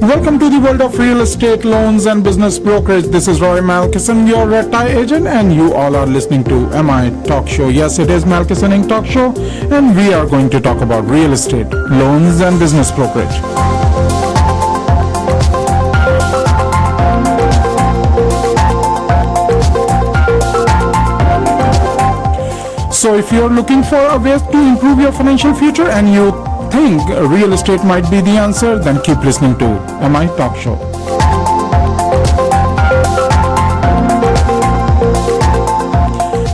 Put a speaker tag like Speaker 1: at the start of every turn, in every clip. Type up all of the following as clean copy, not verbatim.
Speaker 1: Welcome to the world of real estate, loans and business brokerage. This is Roy Malkison, your red tie agent, and you all are listening to MI Talk Show. Yes, it is Malkison Inc. Talk Show, and we are going to talk about real estate, loans and business brokerage. So if you're looking for a way to improve your financial future and you think real estate might be the answer, then keep listening to MI Talk Show.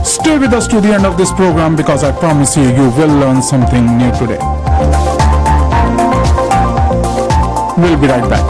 Speaker 1: Stay with us to the end of this program because I promise you will learn something new today. We'll be right back.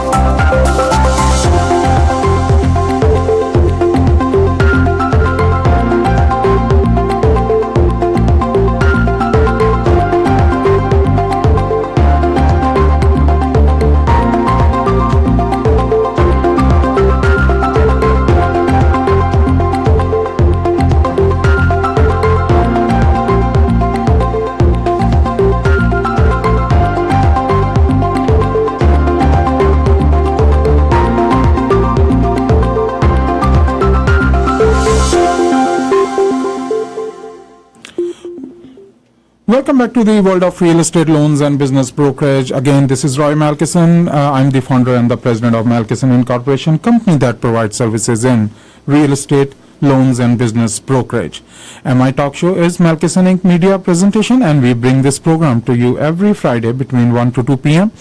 Speaker 1: Welcome back to the world of real estate, loans and business brokerage. Again, this is Roy Malkison. I'm the founder and the president of Malkison Incorporation, company that provides services in real estate, loans and business brokerage. And my talk show is Malkison Inc. Media Presentation, and we bring this program to you every Friday between 1 to 2 p.m.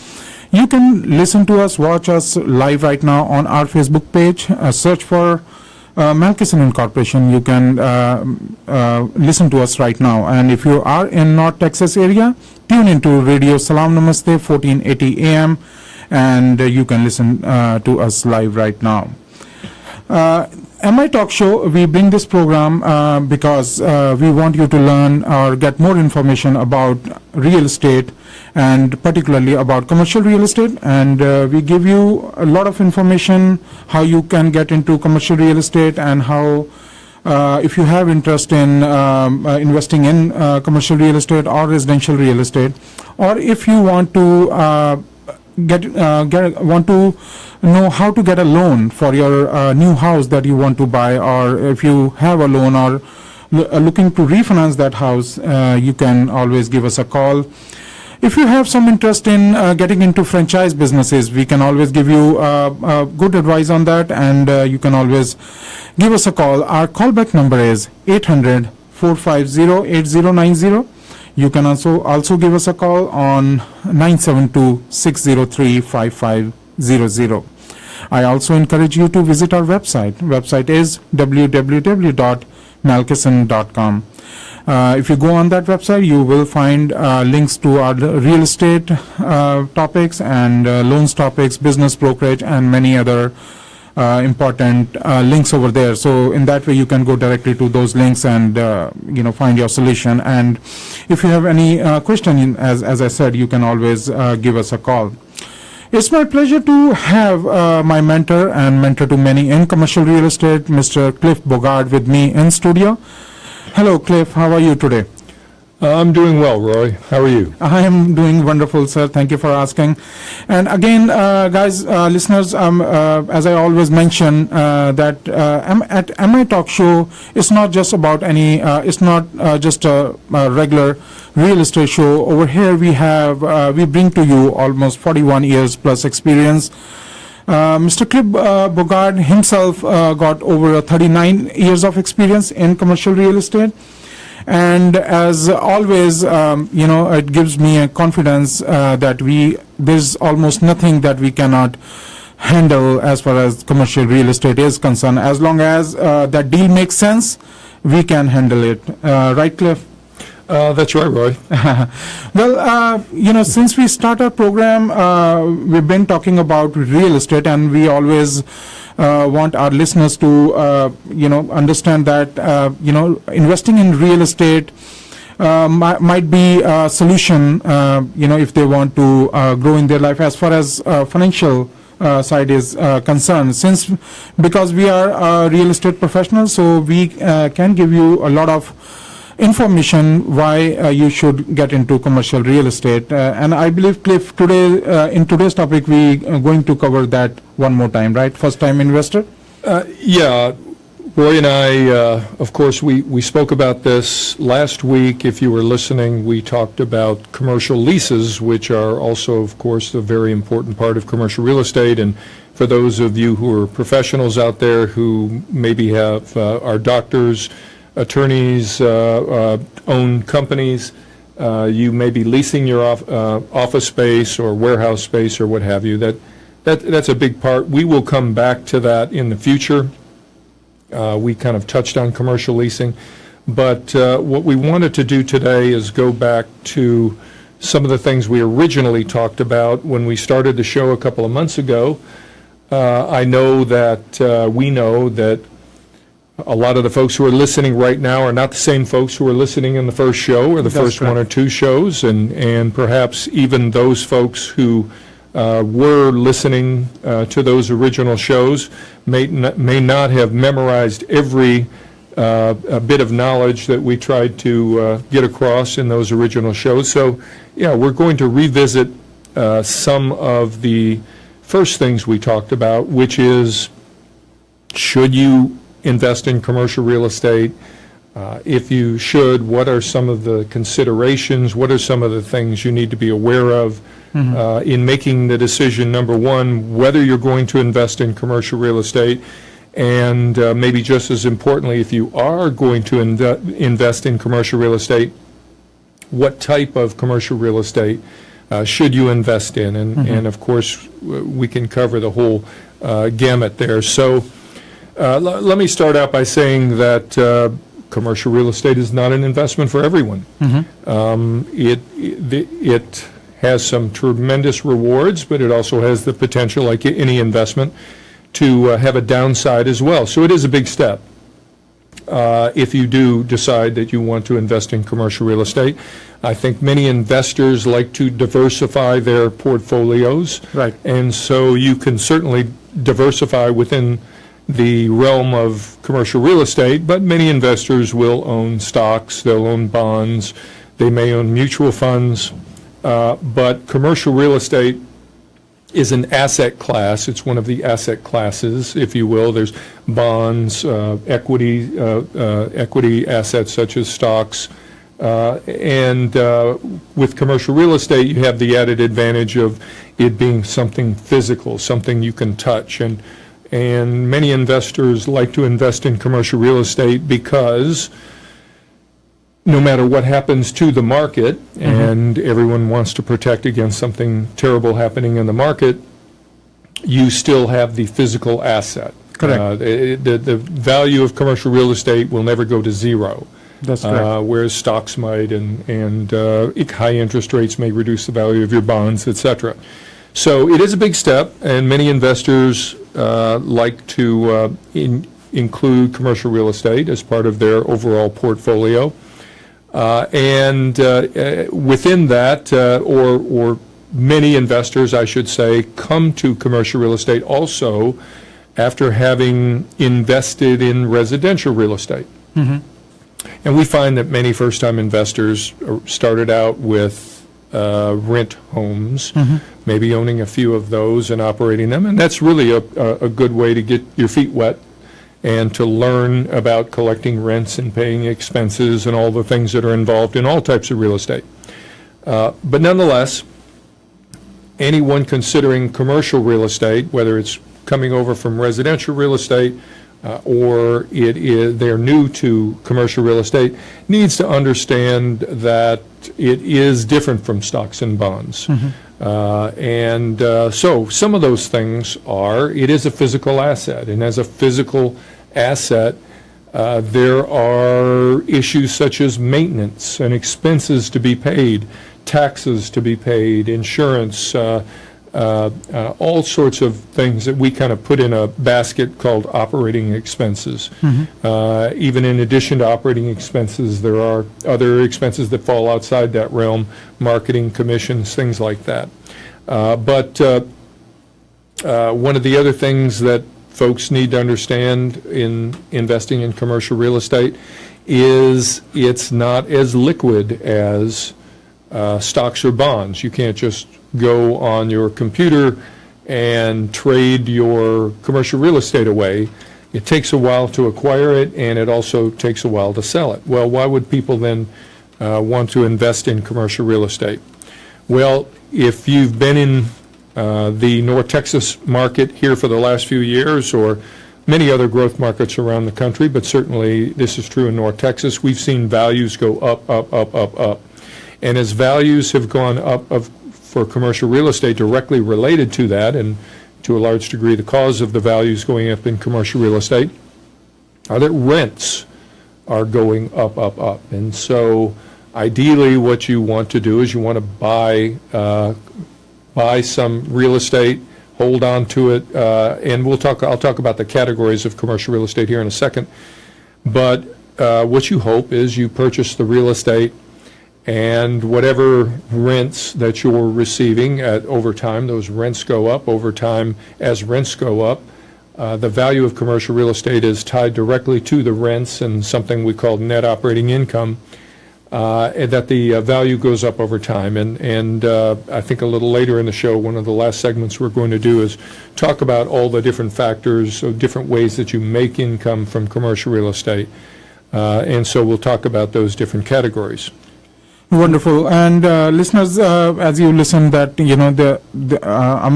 Speaker 1: You can listen to us, watch us live right now on our Facebook page. Search for Malkison Incorporation. You can listen to us right now, and if you are in North Texas area, tune into Radio Salam Namaste 1480 AM, and you can listen to us live right now. MI Talk Show, we bring this program because we want you to learn or get more information about real estate, and particularly about commercial real estate, and we give you a lot of information how you can get into commercial real estate, and how if you have interest in investing in commercial real estate or residential real estate, or if you want to want to know how to get a loan for your new house that you want to buy, or if you have a loan or looking to refinance that house, you can always give us a call. If you have some interest in getting into franchise businesses, we can always give you good advice on that, and you can always give us a call. Our callback number is 800-450-8090. You can also give us a call on 972-603-5500. I also encourage you to visit our website. Website is www.malkison.com. If you go on that website, you will find links to our real estate topics and loans topics, business brokerage, and many other important links over there. So in that way, you can go directly to those links and find your solution. And if you have any question, as I said, you can always give us a call. It's my pleasure to have my mentor and mentor to many in commercial real estate, Mr. Cliff Bogard, with me in studio. Hello, Cliff. How are you today?
Speaker 2: I'm doing well, Roy. How are you?
Speaker 1: I am doing wonderful, sir. Thank you for asking. And again, guys, listeners, as I always mention, that at MI Talk Show, it's not just about it's not just a regular real estate show. Over here, we bring to you almost 41 years plus experience. Mr. Cliff Bogard himself got over 39 years of experience in commercial real estate. And as always, it gives me a confidence that there's almost nothing that we cannot handle as far as commercial real estate is concerned. As long as that deal makes sense, we can handle it. Right, Cliff?
Speaker 2: That's right, Roy.
Speaker 1: Well, since we start our program, we've been talking about real estate, and we always want our listeners to, understand that, investing in real estate might be a solution, if they want to grow in their life as far as financial side is concerned. Because we are real estate professionals, so we can give you a lot of information why you should get into commercial real estate. And I believe, Cliff, today in today's topic, we are going to cover that one more time, right? First-time investor?
Speaker 2: Yeah, Roy and I, of course, we spoke about this last week. If you were listening, we talked about commercial leases, which are also, of course, a very important part of commercial real estate. And for those of you who are professionals out there who maybe have are doctors, attorneys, own companies, you may be leasing your office space or warehouse space or what have you. That's a big part. We will come back to that in the future. We kind of touched on commercial leasing, but what we wanted to do today is go back to some of the things we originally talked about when we started the show a couple of months ago. I know that we know that a lot of the folks who are listening right now are not the same folks who were listening in the first show or the first one or two shows, and perhaps even those folks who were listening to those original shows may not have memorized every bit of knowledge that we tried to get across in those original shows. So, yeah, we're going to revisit some of the first things we talked about, which is, should you invest in commercial real estate? If you should, what are some of the considerations? What are some of the things you need to be aware of in making the decision, number one, whether you're going to invest in commercial real estate? And maybe just as importantly, if you are going to invest in commercial real estate, what type of commercial real estate should you invest in? And of course, we can cover the whole gamut there. So let me start out by saying that commercial real estate is not an investment for everyone. It has some tremendous rewards, but it also has the potential, like any investment, to have a downside as well. So it is a big step if you do decide that you want to invest in commercial real estate. I think many investors like to diversify their portfolios.
Speaker 1: Right.
Speaker 2: And so you can certainly diversify within the realm of commercial real estate, but many investors will own stocks, they'll own bonds, they may own mutual funds, but commercial real estate is an asset class. It's one of the asset classes, if you will. There's bonds, equity assets such as stocks, and with commercial real estate, you have the added advantage of it being something physical, something you can touch. And many investors like to invest in commercial real estate because no matter what happens to the market, and everyone wants to protect against something terrible happening in the market, you still have the physical asset.
Speaker 1: Correct.
Speaker 2: The value of commercial real estate will never go to zero.
Speaker 1: That's correct.
Speaker 2: Whereas stocks might, and high interest rates may reduce the value of your bonds, et cetera. So it is a big step, and many investors like to include commercial real estate as part of their overall portfolio. And within that, or many investors, I should say, come to commercial real estate also after having invested in residential real estate. And we find that many first-time investors started out with rent homes, maybe owning a few of those and operating them, and that's really a good way to get your feet wet and to learn about collecting rents and paying expenses and all the things that are involved in all types of real estate. But nonetheless, anyone considering commercial real estate, whether it's coming over from residential real estate or they're new to commercial real estate, needs to understand that it is different from stocks and bonds. So some of those things are, it is a physical asset, and as a physical asset, there are issues such as maintenance and expenses to be paid, taxes to be paid, insurance, all sorts of things that we kind of put in a basket called operating expenses. Even in addition to operating expenses, there are other expenses that fall outside that realm, marketing, commissions, things like that. But one of the other things that folks need to understand in investing in commercial real estate is it's not as liquid as stocks or bonds. You can't just go on your computer and trade your commercial real estate away. It takes a while to acquire it, and it also takes a while to sell it. Well, why would people then want to invest in commercial real estate? Well, if you've been in the North Texas market here for the last few years, or many other growth markets around the country, but certainly this is true in North Texas, we've seen values go up, up, up, up, up. And as values have gone up for commercial real estate directly related to that, and to a large degree the cause of the values going up in commercial real estate, are that rents are going up, up, up. And so ideally what you want to do is you want to buy some real estate, hold on to it, and I'll talk about the categories of commercial real estate here in a second. But what you hope is you purchase the real estate, and whatever rents that you're receiving over time, those rents go up over time. As rents go up, the value of commercial real estate is tied directly to the rents and something we call net operating income, and that the value goes up over time. And I think a little later in the show, one of the last segments we're going to do is talk about all the different factors, so different ways that you make income from commercial real estate. And so we'll talk about those different categories.
Speaker 1: Wonderful. And listeners, as you listen, that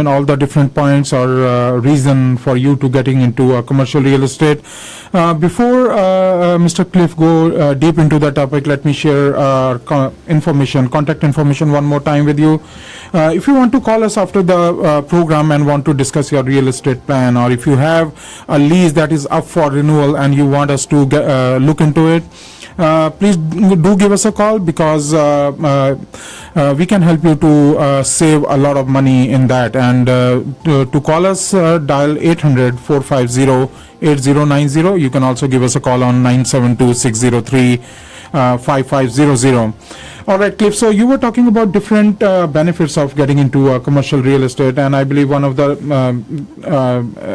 Speaker 1: all the different points or reason for you to getting into commercial real estate. Before Mr. Cliff go deep into the topic, let me share contact information one more time with you. If you want to call us after the program and want to discuss your real estate plan, or if you have a lease that is up for renewal and you want us to look into it, please do give us a call, because we can help you to save a lot of money in that. And to call us, dial 800-450-8090. You can also give us a call on 972-603-5500. All right, Cliff, so you were talking about different benefits of getting into commercial real estate, and I believe one of the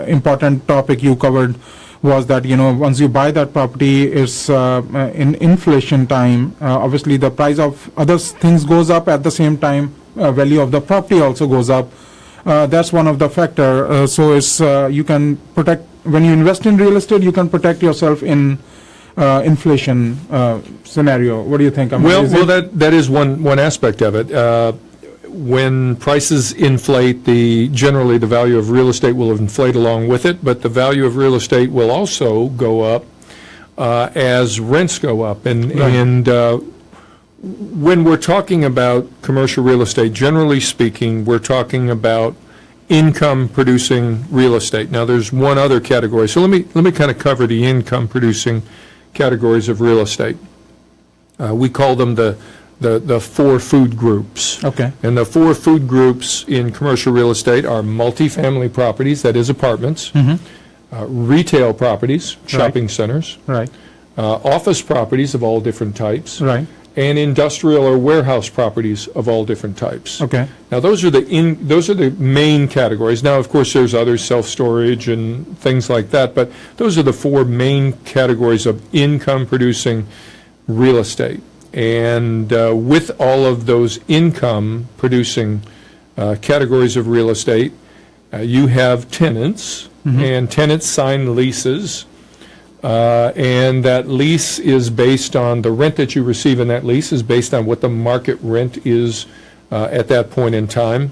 Speaker 1: important topic you covered was that, once you buy that property, it's in inflation time. Obviously, the price of other things goes up at the same time. Value of the property also goes up. That's one of the factor. So it's you can protect, when you invest in real estate, you can protect yourself in inflation scenario. What do you think?
Speaker 2: That is one aspect of it. When prices inflate, generally the value of real estate will inflate along with it, but the value of real estate will also go up as rents go up. And when we're talking about commercial real estate, generally speaking, we're talking about income-producing real estate. Now, there's one other category. So let me kind of cover the income-producing categories of real estate. We call them the four food groups.
Speaker 1: Okay.
Speaker 2: And the four food groups in commercial real estate are multifamily properties, that is apartments, retail properties, shopping centers,
Speaker 1: right,
Speaker 2: office properties of all different types,
Speaker 1: right,
Speaker 2: and industrial or warehouse properties of all different types.
Speaker 1: Okay.
Speaker 2: Now those are the main categories. Now, of course, there's other self-storage and things like that, but those are the four main categories of income-producing real estate. And with all of those income-producing categories of real estate, you have tenants, and tenants sign leases, and that lease is based on the rent that you receive in that lease is based on what the market rent is at that point in time.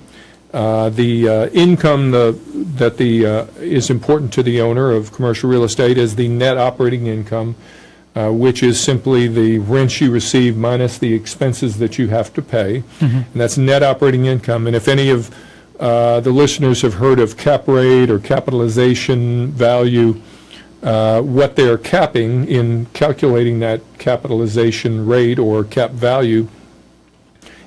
Speaker 2: The income that is important to the owner of commercial real estate is the net operating income, which is simply the rent you receive minus the expenses that you have to pay, and that's net operating income. And if any of the listeners have heard of cap rate or capitalization value, what they're capping in calculating that capitalization rate or cap value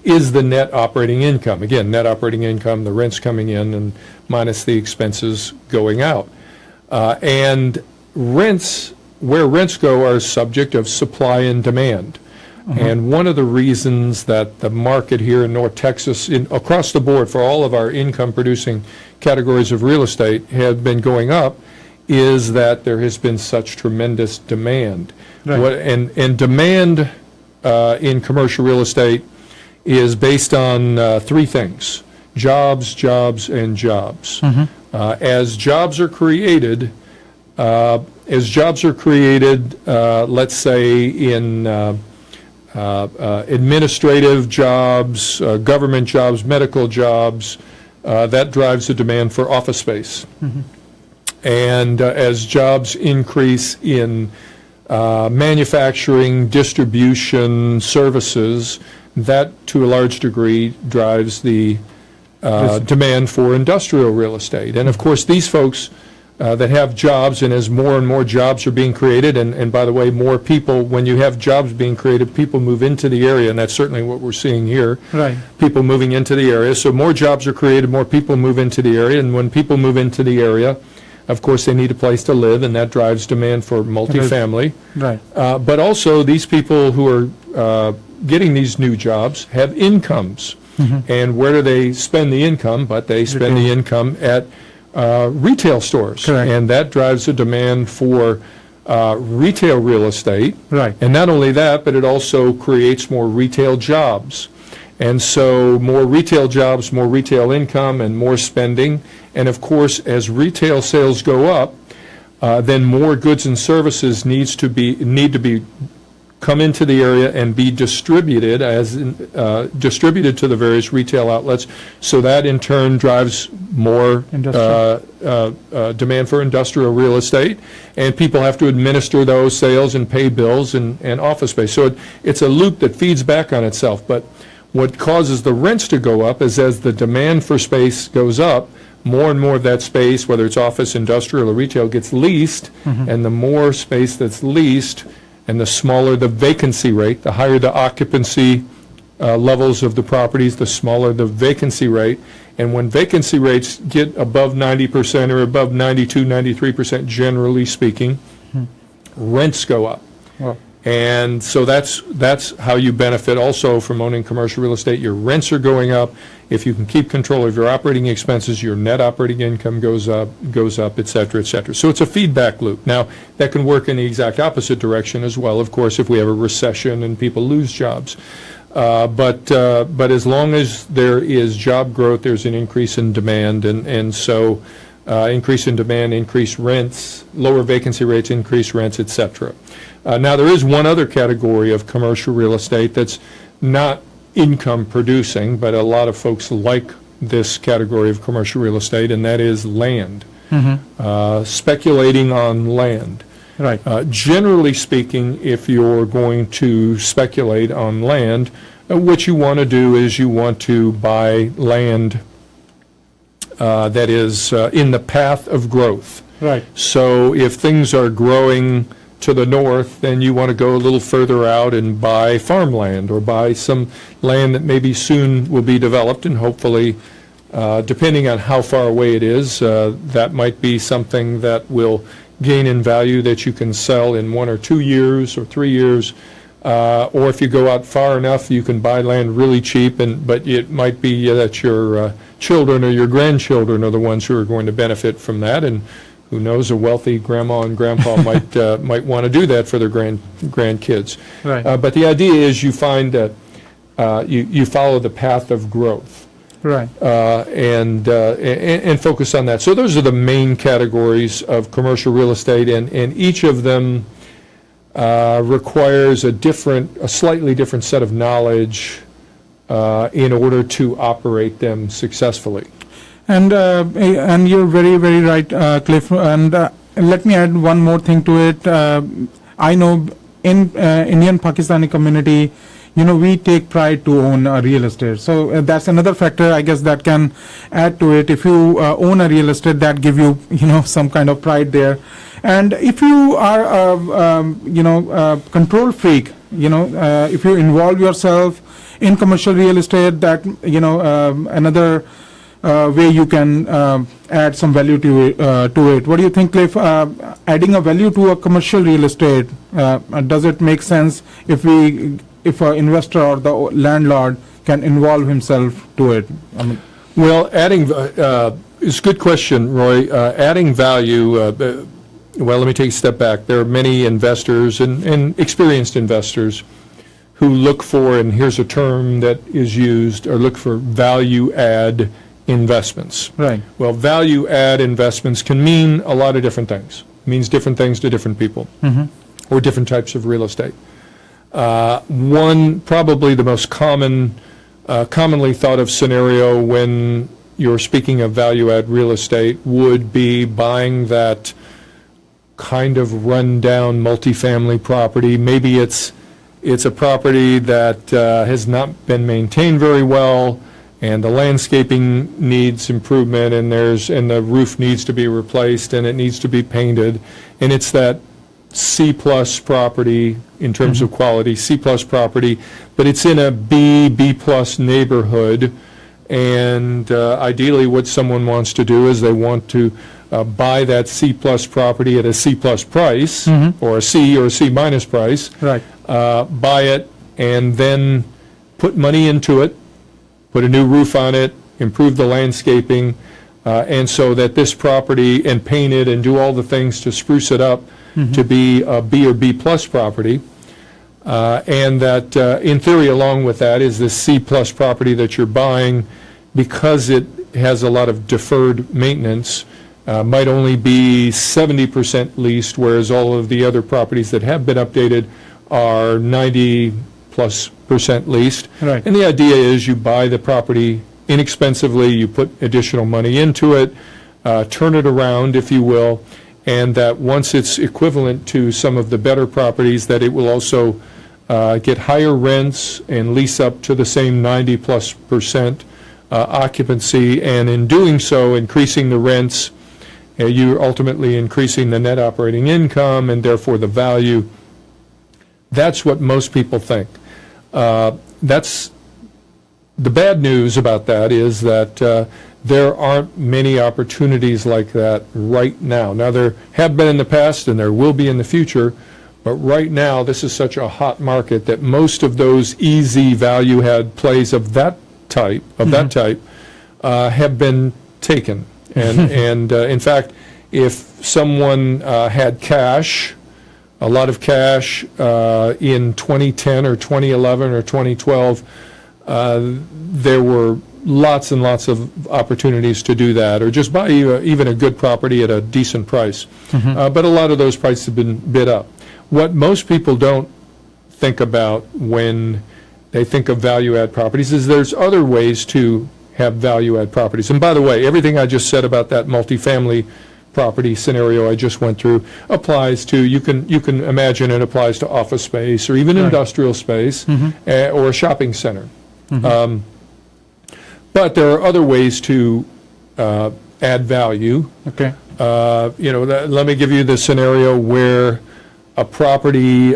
Speaker 2: is the net operating income. Again, net operating income, the rent's coming in and minus the expenses going out. And rents, where rents go, are subject of supply and demand. And one of the reasons that the market here in North Texas, across the board for all of our income-producing categories of real estate, have been going up is that there has been such tremendous demand.
Speaker 1: Right.
Speaker 2: And demand in commercial real estate is based on three things: jobs, jobs, and jobs. As jobs are created, let's say in administrative jobs, government jobs, medical jobs, that drives the demand for office space. And as jobs increase in manufacturing, distribution, services, that to a large degree drives the demand for industrial real estate. And of course, these folks that have jobs, and as more and more jobs are being created, and by the way, more people, when you have jobs being created, people move into the area, and that's certainly what we're seeing here.
Speaker 1: Right.
Speaker 2: People moving into the area. So more jobs are created, more people move into the area, and when people move into the area, of course, they need a place to live, and that drives demand for multifamily.
Speaker 1: Right.
Speaker 2: But also, these people who are getting these new jobs have incomes. And where do they spend the income? But they spend the income at retail stores.
Speaker 1: Correct.
Speaker 2: And that drives the demand for retail real estate.
Speaker 1: Right.
Speaker 2: And not only that, but it also creates more retail jobs. And so more retail jobs, more retail income, and more spending. And of course, as retail sales go up, then more goods and services need to be come into the area and be distributed distributed to the various retail outlets. So that in turn drives more demand for industrial real estate, and people have to administer those sales and pay bills and office space. So it's a loop that feeds back on itself. But what causes the rents to go up is as the demand for space goes up, more and more of that space, whether it's office, industrial, or retail, gets leased, and the more space that's leased, and the smaller the vacancy rate, the higher the occupancy levels of the properties, the smaller the vacancy rate. And when vacancy rates get above 90% or above 92, 93%, generally speaking, rents go up.
Speaker 1: Well,
Speaker 2: And so that's how you benefit also from owning commercial real estate. Your rents are going up. If you can keep control of your operating expenses, your net operating income goes up, et cetera, et cetera. So it's a feedback loop. Now, that can work in the exact opposite direction as well, of course, if we have a recession and people lose jobs. But as long as there is job growth, there's an increase in demand, and so increase in demand, increased rents, lower vacancy rates, increased rents, et cetera. Now, there is one other category of commercial real estate that's not income producing, but a lot of folks like this category of commercial real estate, and that is land. Speculating on land.
Speaker 1: right.
Speaker 2: Generally speaking, if you're going to speculate on land, what you want to do is you want to buy land that is in the path of growth.
Speaker 1: Right.
Speaker 2: So if things are growing to the north, then you want to go a little further out and buy farmland or buy some land that maybe soon will be developed, and hopefully, depending on how far away it is, that might be something that will gain in value that you can sell in 1 or 2 years or 3 years. Or if you go out far enough, you can buy land really cheap, but it might be that your children or your grandchildren are the ones who are going to benefit from that, and who knows, a wealthy grandma and grandpa might want to do that for their grandkids.
Speaker 1: Right.
Speaker 2: But the idea is you find that you follow the path of growth.
Speaker 1: Right.
Speaker 2: And focus on that. So those are the main categories of commercial real estate, and each of them requires a slightly different set of knowledge in order to operate them successfuli.
Speaker 1: And you're very, very right, Cliff. And let me add one more thing to it. I know in Indian Pakistani community, we take pride to own real estate. So that's another factor, I guess, that can add to it. If you own a real estate, that give you, some kind of pride there. And if you are, control freak, if you involve yourself in commercial real estate, that, another way you can add some value to it. What do you think, Cliff? Adding a value to a commercial real estate, does it make sense if an investor or the landlord can involve himself to it?
Speaker 2: Well, adding it's a good question, Roy. Adding value, well, let me take a step back. There are many investors and experienced investors who look for, and here's a term that is used, or look for value-add investments.
Speaker 1: Right.
Speaker 2: Well, value-add investments can mean a lot of different things. It means different things to different people, or different types of real estate. One, probably the most commonly thought of scenario when you're speaking of value-add real estate would be buying that kind of run-down multifamily property. Maybe it's a property that has not been maintained very well, and the landscaping needs improvement, and the roof needs to be replaced, and it needs to be painted, and it's that C-plus property in terms of quality, C-plus property, but it's in a B-plus neighborhood, and ideally what someone wants to do is they want to buy that C-plus property at a C-plus price, or a C or a C-minus price.
Speaker 1: Right.
Speaker 2: Buy it, and then put money into it, put a new roof on it, improve the landscaping, and so that this property, and paint it and do all the things to spruce it up to be a B or B-plus property. And that, in theory, along with that is this C-plus property that you're buying, because it has a lot of deferred maintenance, might only be 70% leased, whereas all of the other properties that have been updated are 90+% leased.
Speaker 1: Right.
Speaker 2: And the idea is you buy the property inexpensively, you put additional money into it, turn it around, if you will, and that once it's equivalent to some of the better properties, that it will also get higher rents and lease up to the same 90+% occupancy, and in doing so, increasing the rents, you're ultimately increasing the net operating income and therefore the value. That's what most people think. That's the bad news about that, is that there aren't many opportunities like that right now. Now, there have been in the past and there will be in the future, but right now this is such a hot market that most of those easy value-add plays of that type have been taken. And in fact, if someone had cash, a lot of cash in 2010 or 2011 or 2012, there were lots and lots of opportunities to do that, or just buy even a good property at a decent price. But a lot of those prices have been bid up. What most people don't think about when they think of value-add properties is there's other ways to have value-add properties. And by the way, everything I just said about that multifamily property scenario I just went through applies to, you can imagine it applies to office space or even industrial space or a shopping center. But there are other ways to add value.
Speaker 1: Okay.
Speaker 2: Let me give you the scenario where a property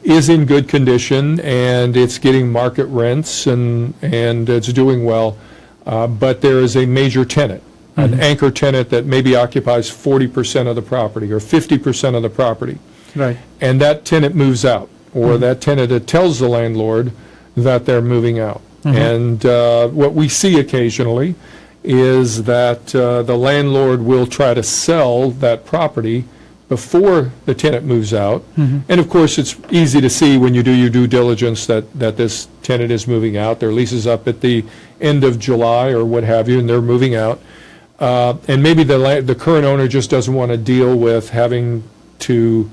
Speaker 2: is in good condition and it's getting market rents and it's doing well, but there is a major tenant, an anchor tenant that maybe occupies 40% of the property or 50% of the property.
Speaker 1: Right.
Speaker 2: And that tenant moves out, or that tenant tells the landlord that they're moving out. And what we see occasionally is that the landlord will try to sell that property before the tenant moves out. And of course, it's easy to see when you do your due diligence that this tenant is moving out. Their lease is up at the end of July or what have you, and they're moving out. And maybe the current owner just doesn't want to deal with having to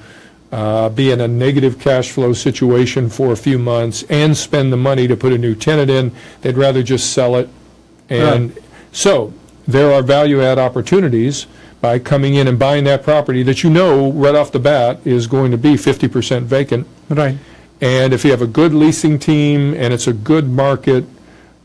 Speaker 2: be in a negative cash flow situation for a few months and spend the money to put a new tenant in. They'd rather just sell it. And so there are value-add opportunities by coming in and buying that property that you know right off the bat is going to be 50% vacant.
Speaker 1: Right.
Speaker 2: And if you have a good leasing team and it's a good market,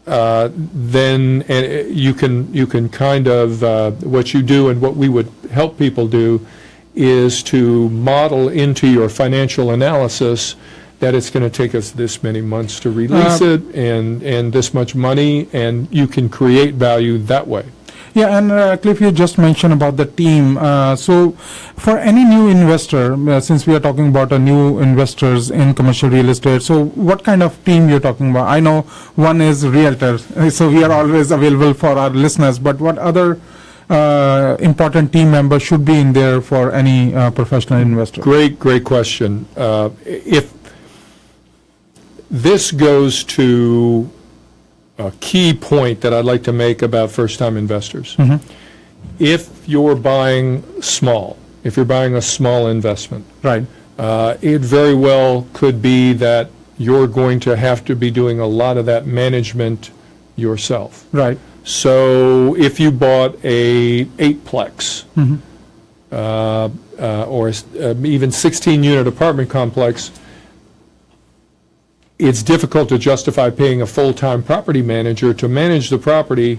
Speaker 2: then you can kind of, what you do and what we would help people do is to model into your financial analysis that it's going to take us this many months to release it and this much money, and you can create value that way.
Speaker 1: Yeah, and Cliff, you just mentioned about the team. So for any new investor, since we are talking about new investors in commercial real estate, so what kind of team you're talking about? I know one is realtors, so we are always available for our listeners, but what other important team member should be in there for any professional investor?
Speaker 2: Great question. If this goes to a key point that I'd like to make about first-time investors. If you're buying small, if you're buying a small investment,
Speaker 1: Right.
Speaker 2: it very well could be that you're going to have to be doing a lot of that management yourself.
Speaker 1: Right.
Speaker 2: So if you bought a 8-plex or even 16-unit apartment complex, it's difficult to justify paying a full-time property manager to manage the property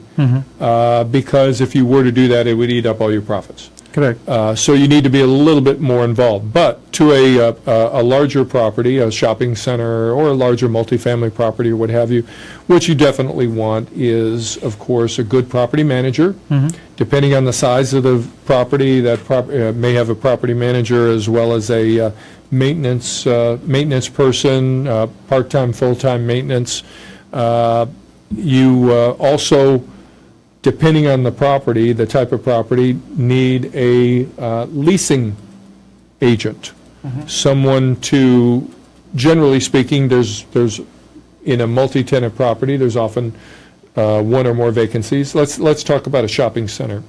Speaker 2: because if you were to do that, it would eat up all your profits.
Speaker 1: Correct.
Speaker 2: So you need to be a little bit more involved. But to a larger property, a shopping center or a larger multifamily property or what have you, what you definitely want is, of course, a good property manager. Depending on the size of the property, that may have a property manager as well as a maintenance person, part-time, full-time maintenance. You also, depending on the property, the type of property, need a leasing agent. Someone to, generally speaking, there's in a multi-tenant property, there's often one or more vacancies. Let's talk about a shopping center.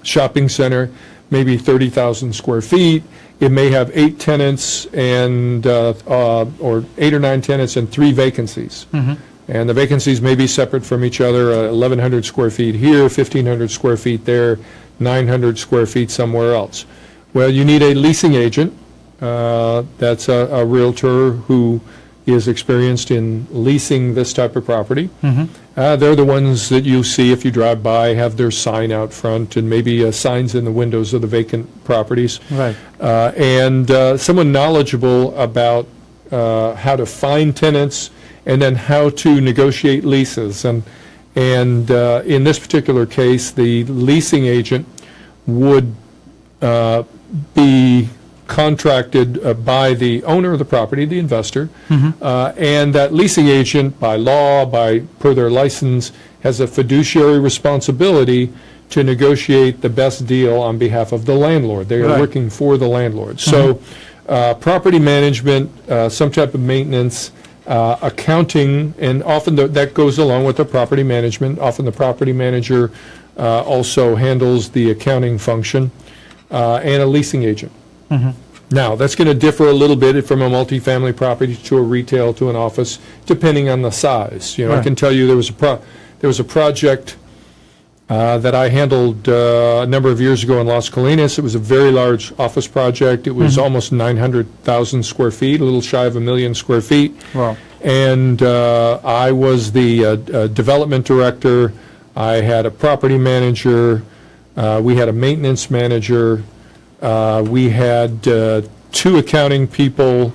Speaker 2: Shopping center, maybe 30,000 square feet. It may have 8 tenants and or 8 or 9 tenants and 3 vacancies. And the vacancies may be separate from each other, 1,100 square feet here, 1,500 square feet there, 900 square feet somewhere else. Well, you need a leasing agent. That's a realtor who is experienced in leasing this type of property. They're the ones that you see if you drive by, have their sign out front and maybe signs in the windows of the vacant properties.
Speaker 1: Right.
Speaker 2: And someone knowledgeable about how to find tenants and then how to negotiate leases. And in this particular case, the leasing agent would be contracted by the owner of the property, the investor, and that leasing agent, by law, per their license, has a fiduciary responsibility to negotiate the best deal on behalf of the landlord. They are
Speaker 1: Right.
Speaker 2: working for the landlord. So property management, some type of maintenance, accounting, and often that goes along with the property management. Often the property manager also handles the accounting function, and a leasing agent. Now, that's going to differ a little bit from a multifamily property to a retail to an office, depending on the size. You know, I
Speaker 1: Right.
Speaker 2: can tell you there was a project that I handled a number of years ago in Las Colinas. It was a very large office project. It was almost 900,000 square feet, a little shy of 1 million square feet.
Speaker 1: Wow.
Speaker 2: And I was the development director. I had a property manager. We had a maintenance manager. We had 2 accounting people.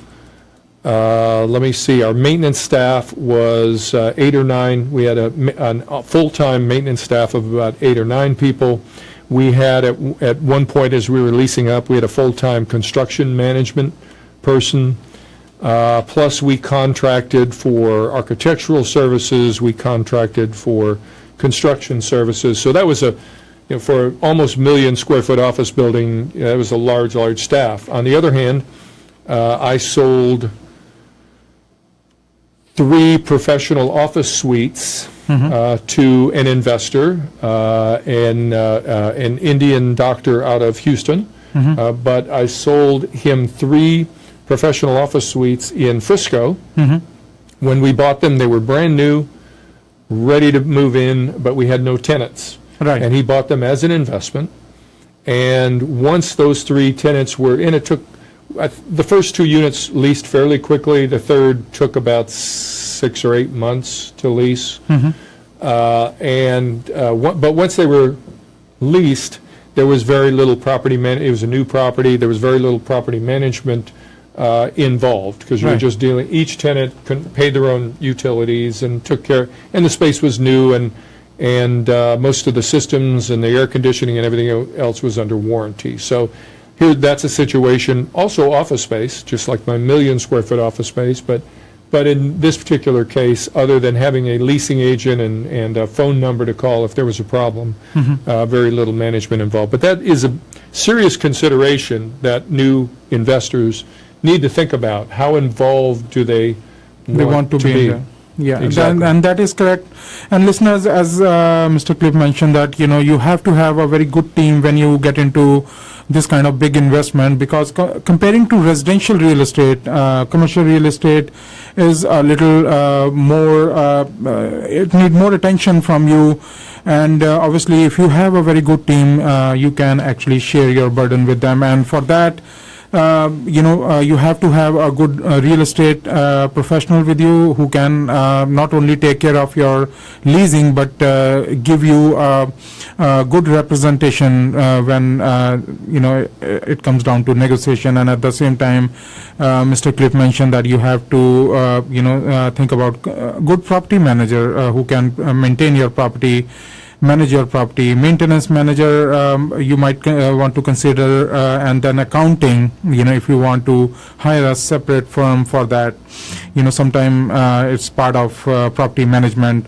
Speaker 2: Let me see, our maintenance staff was 8 or 9. We had a full-time maintenance staff of about 8 or 9 people. We had, at one point as we were leasing up, we had a full-time construction management person. Plus we contracted for architectural services, we contracted for construction services. So that was for almost 1 million square foot office building, that was a large staff. On the other hand, I sold 3 professional office suites to an investor, an Indian doctor out of Houston. But I sold him 3 professional office suites in Frisco. When we bought them, they were brand new, ready to move in, but we had no tenants.
Speaker 1: Right.
Speaker 2: And he bought them as an investment. And once those 3 tenants were in, it took, the first 2 units leased fairly quickly. The third took about 6 or 8 months to lease. But once they were leased, there was very little it was a new property. There was very little property management involved because you were
Speaker 1: Right.
Speaker 2: just dealing, each tenant paid their own utilities and took care, and the space was new, and most of the systems and the air conditioning and everything else was under warranty. So here, that's a situation. Also office space, just like my 1 million square foot office space, but But in this particular case, other than having a leasing agent and a phone number to call if there was a problem, very little management involved. But that is a serious consideration that new investors need to think about. How involved do they
Speaker 1: want to be in there. Yeah,
Speaker 2: Exactly.
Speaker 1: and that is correct. And listeners, as Mr. Cliff mentioned, that you have to have a very good team when you get into this kind of big investment, because comparing to residential real estate, commercial real estate is a little more. It need more attention from you, and obviously, if you have a very good team, you can actually share your burden with them, and for that. You have to have a good real estate professional with you who can not only take care of your leasing but give you good representation when it comes down to negotiation. And at the same time, Mr. Cliff mentioned that you have to think about good property manager who can maintain your property. Manage your property. Maintenance manager you might want to consider, and then accounting, if you want to hire a separate firm for that. Sometime it's part of property management.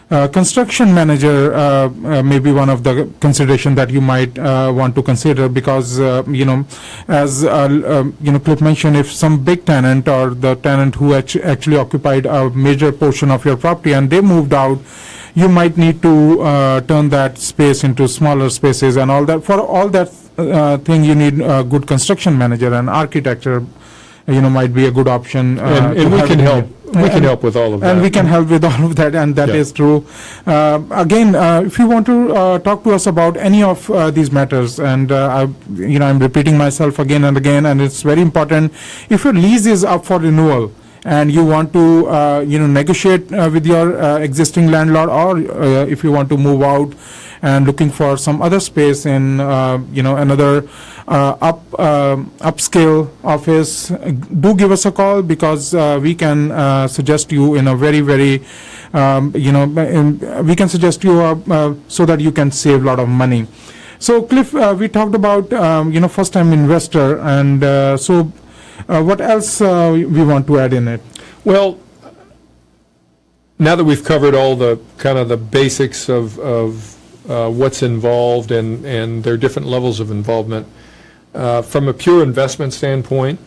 Speaker 1: Construction manager may be one of the consideration that you might want to consider, because as Cliff mentioned, if some big tenant or the tenant who actually occupied a major portion of your property and they moved out, you might need to turn that space into smaller spaces and all that. For all that thing, you need a good construction manager, and architecture, might be a good option.
Speaker 2: And we can help. We can help with all of that.
Speaker 1: And we can help with all of that, and that is true. Again, if you want to talk to us about any of these matters, and I'm repeating myself again and again, and it's very important. If your lease is up for renewal, and you want to negotiate with your existing landlord, or if you want to move out and looking for some other space in another upscale office, do give us a call, because we can suggest you in a very, very we can suggest you so that you can save a lot of money. So Cliff, we talked about first time investor, and so what else we want to add in it?
Speaker 2: Well, now that we've covered all the kind of the basics of what's involved and their different levels of involvement, from a pure investment standpoint,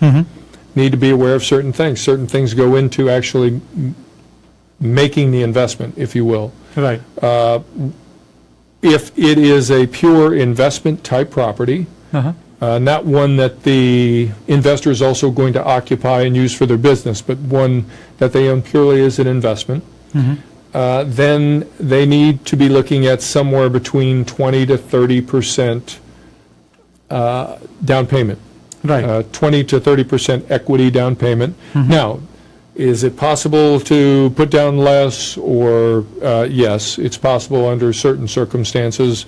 Speaker 2: need to be aware of certain things. Certain things go into actually making the investment, if you will.
Speaker 1: Right.
Speaker 2: If it is a pure investment type property, not one that the investor is also going to occupy and use for their business, but one that they own purely as an investment, then they need to be looking at somewhere between 20 to 30% down payment.
Speaker 1: Right.
Speaker 2: 20 to 30% equity down payment. Now, is it possible to put down less, or yes, it's possible under certain circumstances,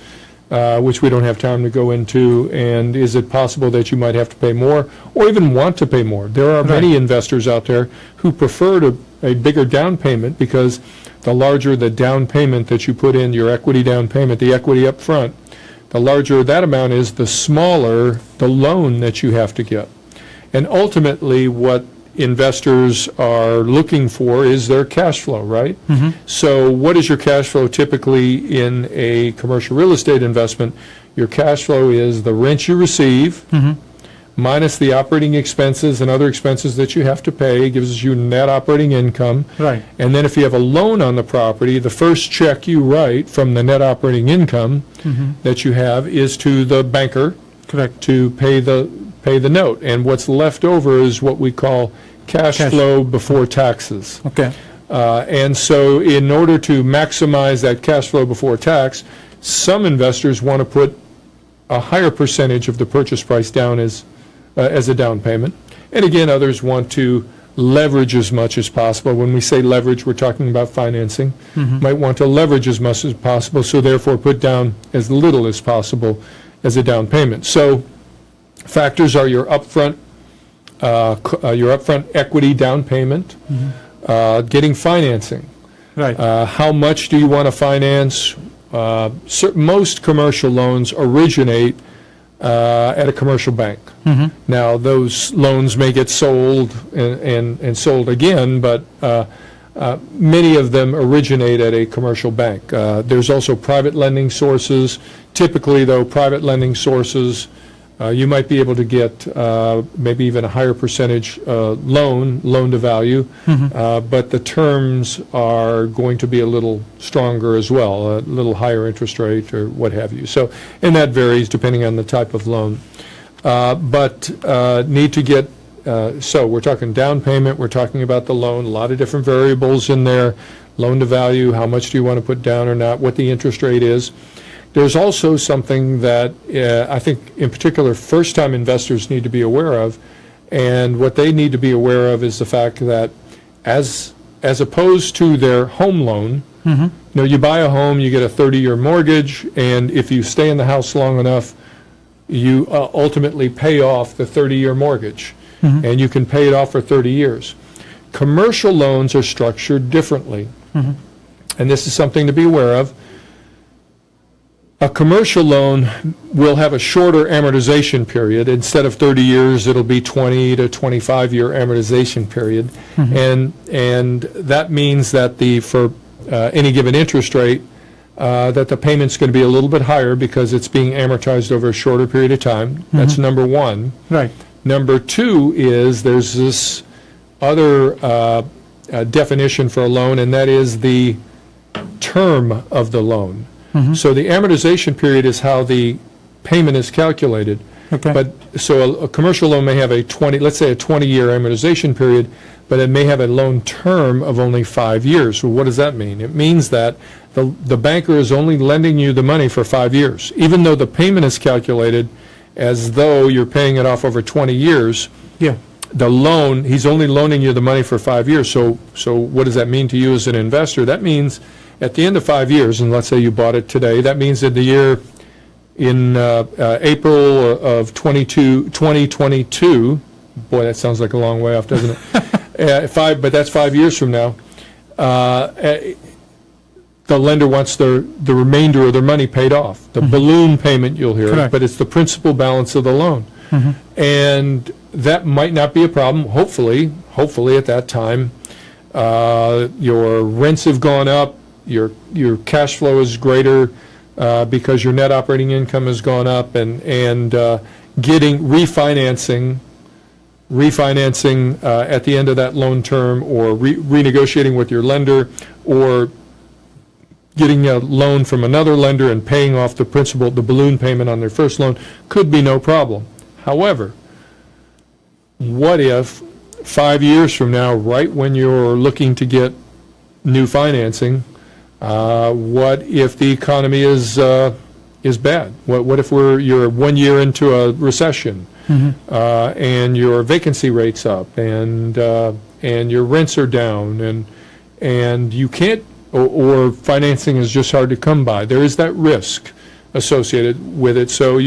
Speaker 2: which we don't have time to go into. And is it possible that you might have to pay more, or even want to pay more? There are many investors out there who prefer a bigger down payment, because the larger the down payment that you put in, your equity down payment, the equity up front, the larger that amount is, the smaller the loan that you have to get. And ultimately, what investors are looking for is their cash flow, right? So what is your cash flow typically in a commercial real estate investment? Your cash flow is the rent you receive minus the operating expenses and other expenses that you have to pay. Gives you net operating income.
Speaker 1: Right.
Speaker 2: And then if you have a loan on the property, the first check you write from the net operating income that you have is to the banker.
Speaker 1: Correct.
Speaker 2: To pay the note. And what's left over is what we call cash flow before taxes.
Speaker 1: Okay.
Speaker 2: And so in order to maximize that cash flow before tax, some investors want to put a higher percentage of the purchase price down as a down payment. And again, others want to leverage as much as possible. When we say leverage, we're talking about financing. Might want to leverage as much as possible, so therefore put down as little as possible as a down payment. So factors are your upfront equity down payment, getting financing.
Speaker 1: Right.
Speaker 2: How much do you want to finance? Most commercial loans originate at a commercial bank. Now, those loans may get sold and sold again, but many of them originate at a commercial bank. There's also private lending sources. Typically, though, private lending sources, you might be able to get maybe even a higher percentage loan to value, but the terms are going to be a little stronger as well, a little higher interest rate or what have you. So, and that varies depending on the type of loan. But need to get, so we're talking down payment, we're talking about the loan, a lot of different variables in there, loan to value, how much do you want to put down or not, what the interest rate is. There's also something that I think in particular first-time investors need to be aware of, and what they need to be aware of is the fact that as opposed to their home loan, you know, you buy a home, you get a 30-year mortgage, and if you stay in the house long enough, you ultimately pay off the 30-year mortgage, and you can pay it off for 30 years. Commercial loans are structured differently, and this is something to be aware of. A commercial loan will have a shorter amortization period. Instead of 30 years, it'll be 20 to 25-year amortization period. And that means that for any given interest rate, that the payment's going to be a little bit higher because it's being amortized over a shorter period of time. That's number one.
Speaker 1: Right.
Speaker 2: Number two is there's this other definition for a loan, and that is the term of the loan. So the amortization period is how the payment is calculated.
Speaker 1: Okay.
Speaker 2: But so a commercial loan may have let's say a 20-year amortization period, but it may have a loan term of only 5 years. So what does that mean? It means that the banker is only lending you the money for 5 years, even though the payment is calculated as though you're paying it off over 20 years.
Speaker 1: Yeah.
Speaker 2: The loan, he's only loaning you the money for 5 years. So what does that mean to you as an investor? That means at the end of 5 years, and let's say you bought it today, that means in the year, in April of 2022, boy, that sounds like a long way off, doesn't it? But that's 5 years from now. The lender wants the remainder of their money paid off. The balloon payment, you'll hear,
Speaker 1: Correct.
Speaker 2: but it's the principal balance of the loan. And that might not be a problem. Hopefully at that time, your rents have gone up, your cash flow is greater because your net operating income has gone up, and getting refinancing at the end of that loan term, or renegotiating with your lender, or getting a loan from another lender and paying off the principal, the balloon payment on their first loan, could be no problem. However, what if 5 years from now, right when you're looking to get new financing, what if the economy is bad? What if you're 1 year into a recession, and your vacancy rate's up, and your rents are down, and you can't, or financing is just hard to come by? There is that risk associated with it. So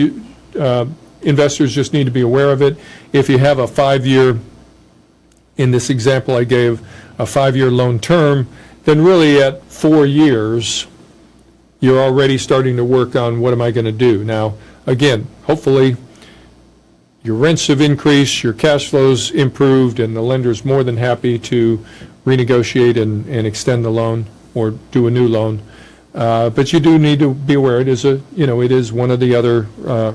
Speaker 2: investors just need to be aware of it. If you have a 5-year, in this example I gave, a 5-year loan term, then really at 4 years, you're already starting to work on what am I going to do. Now, again, hopefully your rents have increased, your cash flow's improved, and the lender's more than happy to renegotiate and extend the loan or do a new loan. But you do need to be aware it is one of the other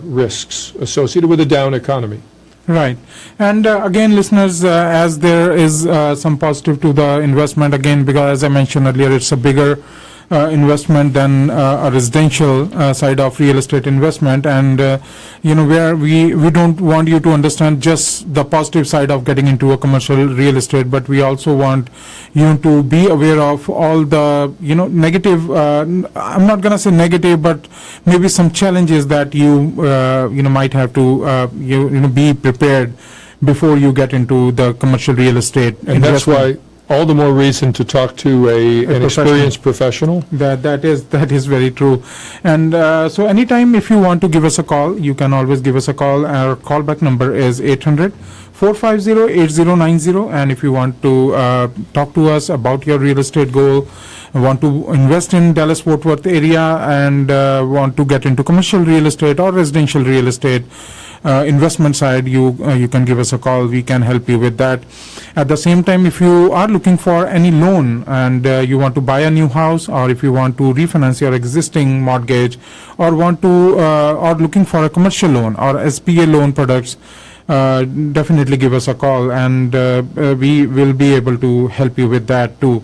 Speaker 2: risks associated with a down economy.
Speaker 1: Right. And again, listeners, as there is some positive to the investment, again, because as I mentioned earlier, it's a bigger investment than a residential side of real estate investment, and where we don't want you to understand just the positive side of getting into a commercial real estate, but we also want you to be aware of all the negative, I'm not going to say negative, but maybe some challenges that you might have to be prepared before you get into the commercial real estate
Speaker 2: And that's why all the more reason to talk to an experienced professional.
Speaker 1: That is very true. And so anytime if you want to give us a call, you can always give us a call. Our callback number is 800-450-8090. And if you want to talk to us about your real estate goal, want to invest in Dallas-Fort Worth area and want to get into commercial real estate or residential real estate, investment side, you can give us a call. We can help you with that. At the same time, if you are looking for any loan and you want to buy a new house, or if you want to refinance your existing mortgage, or want to or looking for a commercial loan or SBA loan products, definitely give us a call, and we will be able to help you with that too.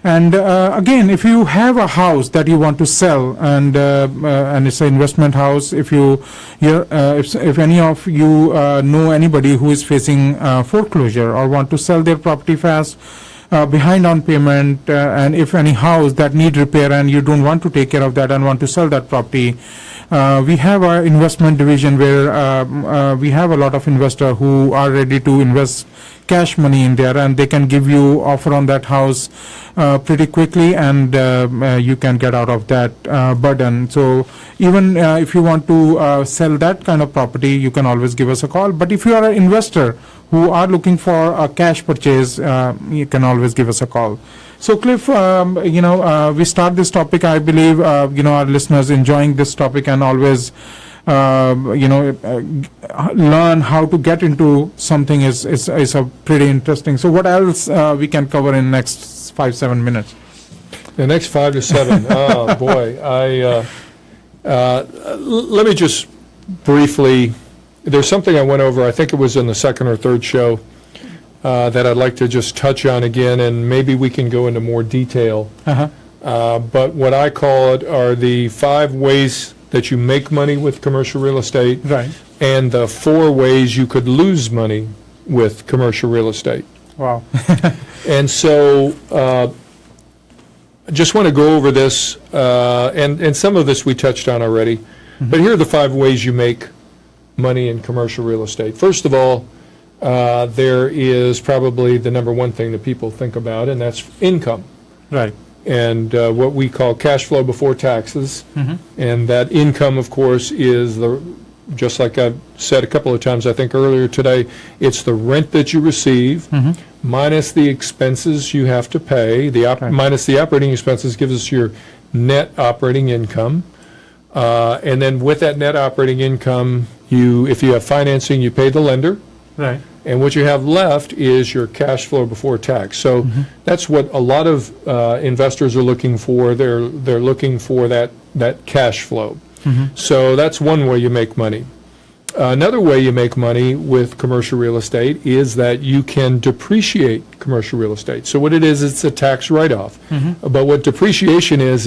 Speaker 1: And again, if you have a house that you want to sell, and it's an investment house, if any of you know anybody who is facing foreclosure or want to sell their property fast, behind on payment, and if any house that need repair and you don't want to take care of that and want to sell that property, we have our investment division where we have a lot of investors who are ready to invest cash money in there, and they can give you offer on that house pretty quickly, and you can get out of that burden. So even if you want to sell that kind of property, you can always give us a call. But if you are an investor who are looking for a cash purchase, you can always give us a call. So Cliff, we start this topic, I believe, our listeners enjoying this topic and always learn how to get into something is a pretty interesting. So what else we can cover in next 5-7 minutes?
Speaker 2: The next 5 to 7. Oh boy, let me just briefly. There's something I went over. I think it was in the second or third show that I'd like to just touch on again, and maybe we can go into more detail. But what I call it are the 5 ways that you make money with commercial real estate,
Speaker 1: Right.
Speaker 2: and the 4 ways you could lose money with commercial real estate.
Speaker 1: Wow.
Speaker 2: And so I just want to go over this, and some of this we touched on already, but here are the 5 ways you make money in commercial real estate. First of all, there is probably the number one thing that people think about, and that's income.
Speaker 1: Right.
Speaker 2: And what we call cash flow before taxes. And that income, of course, is just like I've said a couple of times, I think earlier today, it's the rent that you receive minus the expenses you have to pay. Minus the operating expenses gives us your net operating income. And then with that net operating income, if you have financing, you pay the lender.
Speaker 1: Right.
Speaker 2: And what you have left is your cash flow before tax. So that's what a lot of investors are looking for. They're looking for that cash flow. So that's one way you make money. Another way you make money with commercial real estate is that you can depreciate commercial real estate. So what it is, it's a tax write-off. But what depreciation is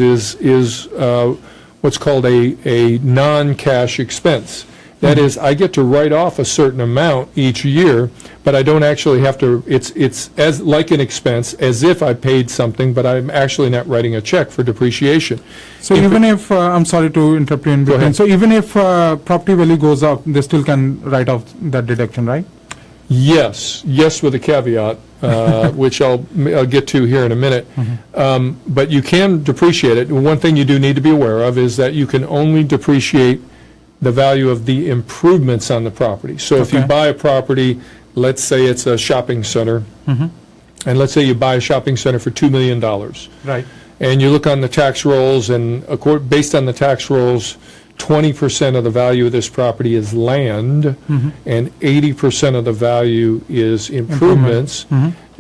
Speaker 2: what's called a non-cash expense. That is, I get to write off a certain amount each year, but I don't actually have to, it's as like an expense, as if I paid something, but I'm actually not writing a check for depreciation.
Speaker 1: So even if, I'm sorry to interrupt you in between,
Speaker 2: ahead.
Speaker 1: so even if property value goes up, they still can write off that deduction, right?
Speaker 2: Yes, with a caveat, which I'll get to here in a minute. But you can depreciate it. One thing you do need to be aware of is that you can only depreciate the value of the improvements on the property. So if you
Speaker 1: Okay.
Speaker 2: buy a property, let's say it's a shopping center, and let's say you buy a shopping center for $2 million,
Speaker 1: Right.
Speaker 2: and you look on the tax rolls, and based on the tax rolls, 20% of the value of this property is land, and 80% of the value is improvements.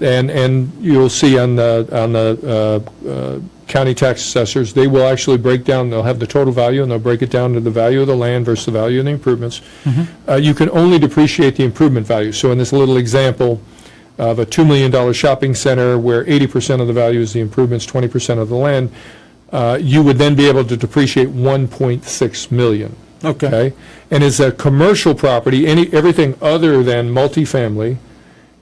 Speaker 2: And you'll see on the county tax assessors, they will actually break down, they'll have the total value, and they'll break it down to the value of the land versus the value of the improvements. You can only depreciate the improvement value. So in this little example of a $2 million shopping center where 80% of the value is the improvements, 20% of the land, you would then be able to depreciate $1.6 million.
Speaker 1: Okay.
Speaker 2: And as a commercial property, everything other than multifamily,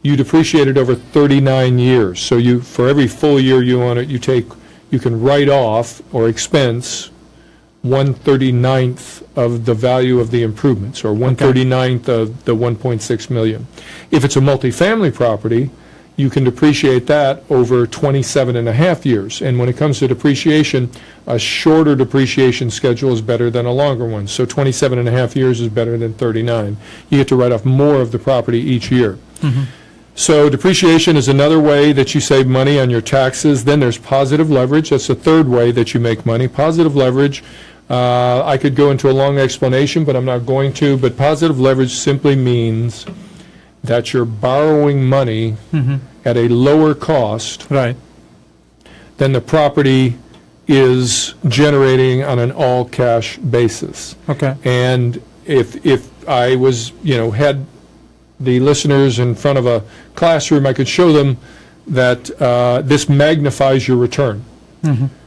Speaker 2: you depreciate it over 39 years. So for every full year you own it, you can write off or expense 1/39th of the value of the improvements, or 1/39th of the 1.6 million. If it's a multifamily property, you can depreciate that over 27 and a half years. And when it comes to depreciation, a shorter depreciation schedule is better than a longer one. So 27 and a half years is better than 39. You get to write off more of the property each year. So depreciation is another way that you save money on your taxes. Then there's positive leverage. That's the third way that you make money. Positive leverage, I could go into a long explanation, but I'm not going to. But positive leverage simply means that you're borrowing money at a lower cost
Speaker 1: Right.
Speaker 2: than the property is generating on an all-cash basis.
Speaker 1: Okay.
Speaker 2: And if I was, had the listeners in front of a classroom, I could show them that this magnifies your return.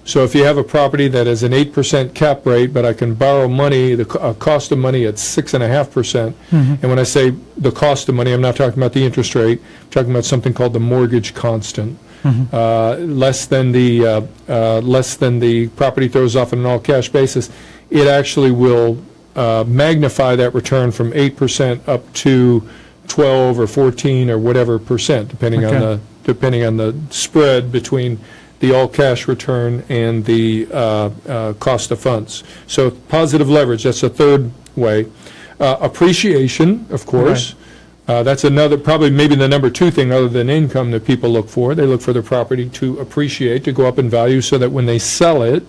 Speaker 2: So if you have a property that has an 8% cap rate, but I can borrow money, the cost of money at 6.5%, and when I say the cost of money, I'm not talking about the interest rate, I'm talking about something called the mortgage constant. Less than the property throws off on an all-cash basis, it actually will magnify that return from 8% up to 12 or 14 or whatever percent, depending on the spread between the all-cash return and the cost of funds. So positive leverage, that's the third way. Appreciation, of course. That's another, probably maybe the number two thing other than income that people look for. They look for their property to appreciate, to go up in value so that when they sell it,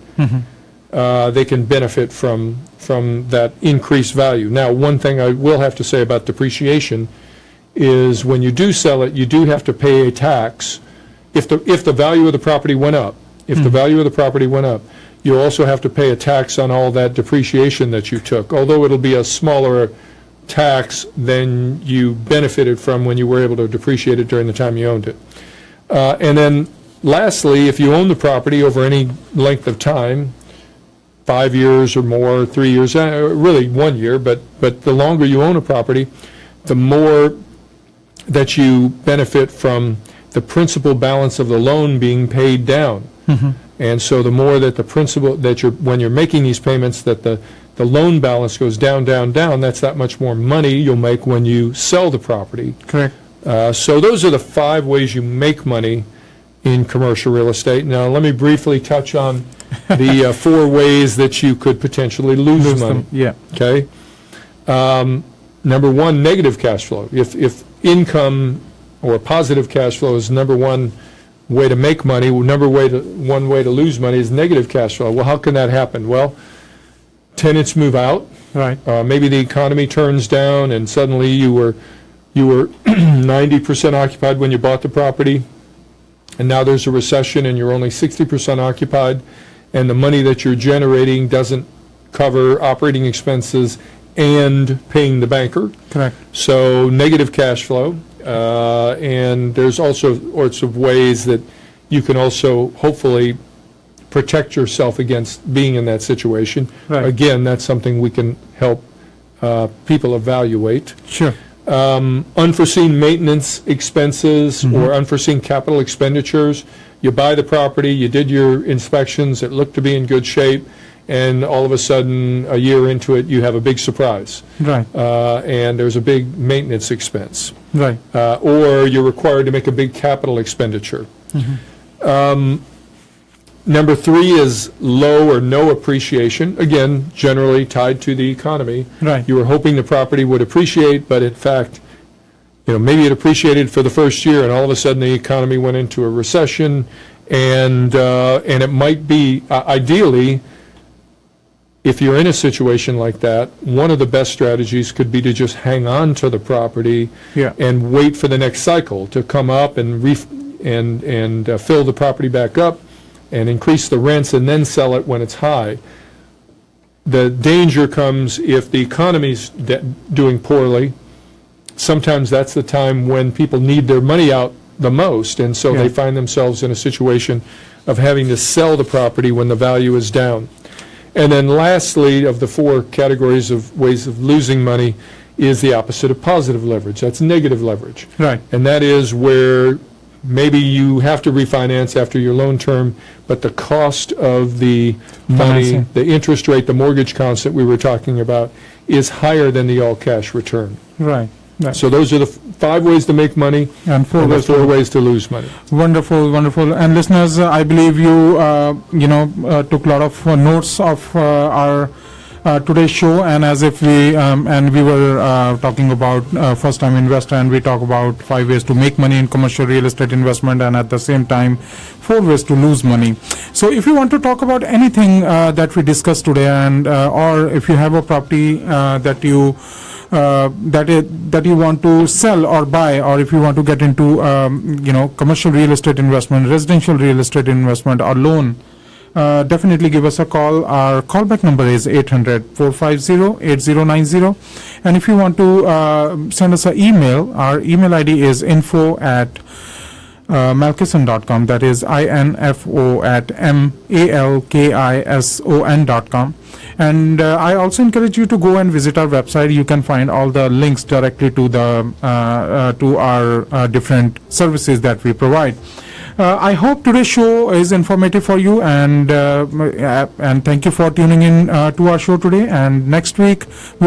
Speaker 2: they can benefit from that increased value. Now, one thing I will have to say about depreciation is when you do sell it, you do have to pay a tax. If the value of the property went up, you also have to pay a tax on all that depreciation that you took, although it'll be a smaller tax than you benefited from when you were able to depreciate it during the time you owned it. And then lastly, if you own the property over any length of time, 5 years or more, 3 years, really 1 year, but the longer you own a property, the more that you benefit from the principal balance of the loan being paid down. And so the more that the principal, that when you're making these payments, that the loan balance goes down, down, down, that's that much more money you'll make when you sell the property.
Speaker 1: Correct.
Speaker 2: So those are the 5 ways you make money in commercial real estate. Now, let me briefly touch on the 4 ways that you could potentially lose money.
Speaker 1: Yeah.
Speaker 2: Okay? Number 1, negative cash flow. If income or positive cash flow is number 1 way to make money, one way to lose money is negative cash flow. Well, how can that happen? Well, tenants move out.
Speaker 1: Right.
Speaker 2: Maybe the economy turns down and suddenly you were 90% occupied when you bought the property, and now there's a recession and you're only 60% occupied, and the money that you're generating doesn't cover operating expenses and paying the banker.
Speaker 1: Correct.
Speaker 2: So negative cash flow. And there's also sorts of ways that you can also hopefully protect yourself against being in that situation.
Speaker 1: Right.
Speaker 2: Again, that's something we can help people evaluate.
Speaker 1: Sure.
Speaker 2: Unforeseen maintenance expenses or unforeseen capital expenditures. You buy the property, you did your inspections, it looked to be in good shape, and all of a sudden, a year into it, you have a big surprise.
Speaker 1: Right.
Speaker 2: And there's a big maintenance expense.
Speaker 1: Right.
Speaker 2: Or you're required to make a big capital expenditure. Number 3 is low or no appreciation, again, generally tied to the economy.
Speaker 1: Right.
Speaker 2: You were hoping the property would appreciate, but in fact, maybe it appreciated for the first year, and all of a sudden the economy went into a recession, and it might be, ideally, if you're in a situation like that, one of the best strategies could be to just hang on to the property and wait for the next cycle to come up and fill the property back up and increase the rents and then sell it when it's high. The danger comes if the economy's doing poorly. Sometimes that's the time when people need their money out the most, and so they find themselves in a situation of having to sell the property when the value is down. And then lastly, of the 4 categories of ways of losing money is the opposite of positive leverage. That's negative leverage.
Speaker 1: Right.
Speaker 2: And that is where maybe you have to refinance after your loan term, but the cost of the money,
Speaker 1: Financing.
Speaker 2: the interest rate, the mortgage constant we were talking about, is higher than the all-cash return.
Speaker 1: Right. Right.
Speaker 2: So those are the 5 ways to make money
Speaker 1: And 4
Speaker 2: and the
Speaker 1: ways
Speaker 2: 4
Speaker 1: to
Speaker 2: ways to lose money.
Speaker 1: Wonderful, wonderful. And listeners, I believe you, took a lot of notes of our today's show, and as if we were talking about first-time investor, and we talk about 5 ways to make money in commercial real estate investment, and at the same time 4 ways to lose money. So if you want to talk about anything that we discussed today, and or if you have a property that you want to sell or buy, or if you want to get into commercial real estate investment, residential real estate investment, or loan, definitely give us a call. Our callback number is 800-450-8090. And if you want to send us an email, our email ID is info@malkison.com. That is info@malkison.com. And I also encourage you to go and visit our website. You can find all the links directly to our different services that we provide. I hope today's show is informative for you, and thank you for tuning in to our show today. And next week we'll